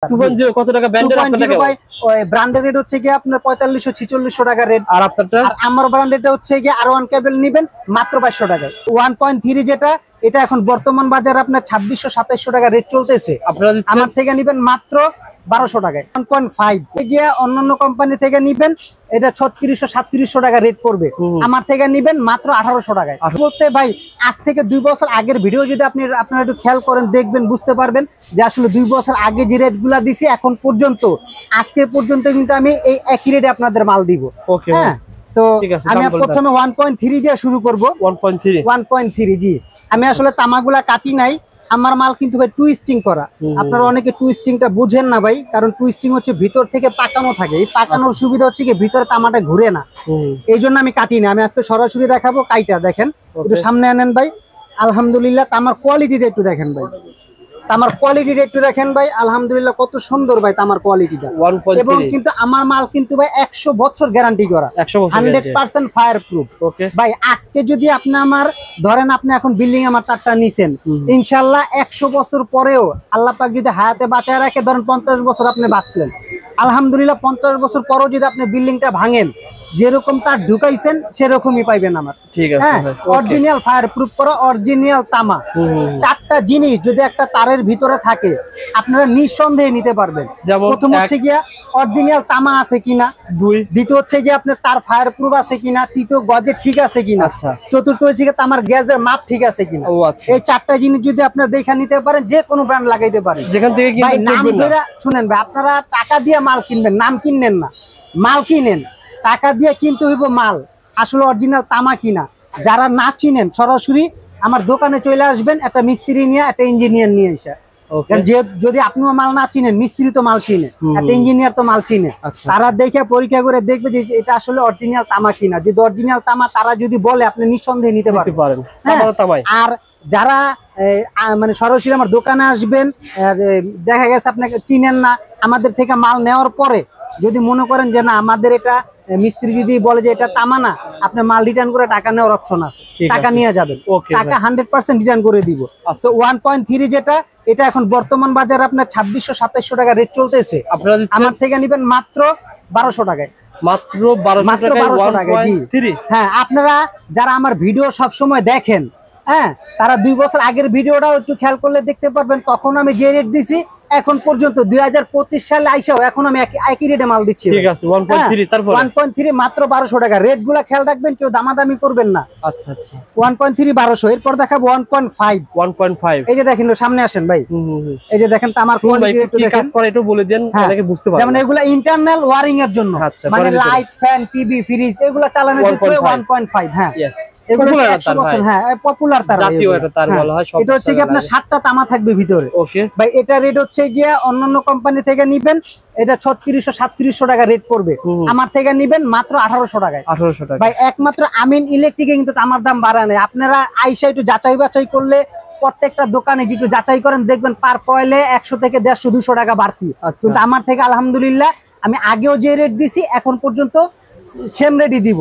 2.0 কত টাকা ব্র্যান্ডের আপনাদের ভাই? ওই ব্র্যান্ডের রেট হচ্ছে কি আপনার 4500 4600 টাকা রেট। আর আপনারটা? আর আমার ব্র্যান্ডেরটা হচ্ছে কি R1 কেবল নেবেন মাত্র 2200 টাকায়। 1.3 যেটা এটা এখন বর্তমান বাজারে আপনার 2600 2700 টাকা রেট চলতেছে। আপনারা আমার থেকে নেবেন মাত্র 1200 টাকায়। 1.5 গিয়ে অন্যান্য কোম্পানি থেকে নেবেন এটা 3600 3700 টাকা রেট পড়বে। আমার থেকে নেবেন মাত্র 1800 টাকায়। বলতে ভাই আজ থেকে 2 বছর আগের ভিডিও যদি আপনারা একটু খেয়াল করেন দেখবেন বুঝতে পারবেন যে আসলে 2 বছর আগে যে রেটগুলা দিছি এখন পর্যন্ত আজকে পর্যন্ত কিন্তু আমি এই একই রেটে আপনাদের মাল দিব। হ্যাঁ, তো আমি প্রথমে 1.3 দিয়ে শুরু করব। 1.3 জি। আমি আসলে তামাগুলা কাটি নাই, আমার মাল কিন্তু ভাই টুইস্টিং করা। আপনারা অনেকে টুইস্টিংটা বুঝেন না ভাই, কারণ টুইস্টিং হচ্ছে ভিতর থেকে পাকানো থাকে। এই পাকানোর সুবিধা হচ্ছে কি ভিতরে তামাটা ঘুরে না, এই জন্য আমি কাটি না। আমি আজকে সরাসরি দেখাবো কাইটা। দেখেন একটু সামনে আনেন ভাই। আলহামদুলিল্লাহ তামার কোয়ালিটিটা একটু দেখেন ভাই, তামার কোয়ালিটিটা একটু দেখেন ভাই। আলহামদুলিল্লাহ কত সুন্দর ভাই তামার কোয়ালিটিটা। এবং কিন্তু আমার মাল কিন্তু ভাই 100 বছর গ্যারান্টি করা, 100% ফায়ার প্রুফ ভাই। আজকে যদি আপনি আমার ধরেন আপনি এখন বিল্ডিং আমার তারটা নিছেন, ইনশাআল্লাহ 100 বছর পরেও আল্লাহ পাক যদি হায়াতে বাঁচায় রাখে, ধরেন 50 বছর আপনি বাঁচলেন, আলহামদুলিল্লাহ 50 বছর পরেও যদি আপনি বিল্ডিংটা ভাঙেন যেরকম তার ঢুকাইছেন সেরকমই পাইবেন আমার। ঠিক আছে, অরিজিনাল ফায়ার প্রুফ করা অরিজিনাল তামা। 4টা জিনিস যদি একটা তারের ভিতরে থাকে আপনারা নিঃসন্দেহে নিতে পারবেন। প্রথম হচ্ছে গিয়া অরিজিনাল তামা আছে কিনা, দ্বিতীয় হচ্ছে গিয়ে আপনার তার ফায়ার প্রুফ আছে কিনা, তৃতীয় গজে ঠিক আছে কিনা, চতুর্থ হচ্ছে গিয়ে তামার গ্যাসের মাপ ঠিক আছে কিনা। এই 4টা জিনিস যদি আপনারা দেখে নিতে পারেন যে কোনো ব্র্যান্ড লাগাইতে পারেন। যেখান থেকে নাম ধরে শুনেন ভাই, আপনারা টাকা দিয়ে মাল কিনবেন, নাম কিনেন না, মাল কিনেন। টাকা দিয়ে কিনতে হইব মাল আসলে অরিজিনাল তামা কিনা। যারা না চিনেন সরাসরি আমার দোকানে চলে আসবেন, একটা মিস্ত্রি নিয়ে একটা ইঞ্জিনিয়ার নিয়ে এসে। যদি আপনিও মাল না চিনেন, মিস্ত্রি তো মাল চিনে, একটা ইঞ্জিনিয়ার তো মাল চিনে, তারা দেখে পরীক্ষা করে দেখবে যে এটা আসলে অরিজিনাল তামা কিনা। যদি অরিজিনাল তামা তারা যদি বলে আপনি নিঃসন্দেহে নিতে পারেন। আর যারা মানে সরাসরি আমার দোকানে আসবেন, দেখা গেছে আপনাকে চিনেন না, আমাদের থেকে মাল নেওয়ার পরে যদি মনে করেন যে না আমাদের এটা মিস্ত্রি যদি বলে যে এটা তামা না, আপনি মাল রিটার্ন করে টাকা নেওয়ার অপশন আছে, টাকা নিয়ে যাবেন, টাকা 100% রিটার্ন করে দিব। তো 1.3 যেটা এটা এখন বর্তমান বাজারে আপনার 2600 2700 টাকা রেট চলতেছে। আমার থেকে নেবেন মাত্র 1200 টাকায়। মাত্র 1200 টাকায় জি। হ্যাঁ, আপনারা যারা আমার ভিডিও সব সময় দেখেন, হ্যাঁ, তারা 2 বছর আগের ভিডিওটাও একটু খেয়াল করলে দেখতে পারবেন। তখন আমি যে রেট দিছি এখন পর্যন্ত 2025 সালে আইসাও এখন আমি একই রেটে মাল দিচ্ছি। ঠিক আছে, 1.3 তারপর 1.3 মাত্র 1200 টাকা। রেট গুলা খেয়াল রাখবেন, কেউ দামাদামি করবেন না। আচ্ছা আচ্ছা, 1.3 1200। এরপর দেখাবো 1.5। এই যে দেখেন, সামনে আসেন ভাই। এই যে দেখেন তামার কোয়ালিটি একটু দেখেন, কাজ করে একটু বলে দেন অনেকে বুঝতে পারবে। যেমন এগুলা ইন্টারনাল ওয়্যারিং এর জন্য, মানে লাইট, ফ্যান, টিভি, ফ্রিজ এগুলা চালানোর জন্য 1.5। হ্যাঁ, এগুলো 100 বছর। হ্যাঁ, পপুলার তার, জাতীয় একটা তার বলা হয়। এটা হচ্ছে কি আপনার 7টা তামা থাকবে ভিতরে। ওকে ভাই, এটা রেট হচ্ছে গিয়া অন্যান্য কোম্পানি থেকে নিবেন এটা 3600 3700 টাকা রেট পড়বে। আমার থেকে নিবেন মাত্র 1800 টাকায়। 1800 টাকা ভাই। একমাত্র আমিন ইলেকট্রিকে কিন্তু তামার দাম বাড়ায় না। আপনারা আইসা একটু যাচাই বাছাই করলে প্রত্যেকটা দোকানে যেটু যাচাই করেন দেখবেন পার পয়লে 100 থেকে 150 200 টাকা বাড়তি। কিন্তু আমার থেকে আলহামদুলিল্লাহ আমি আগেও যে রেট দিছি এখন পর্যন্ত সেম রেটই দিব।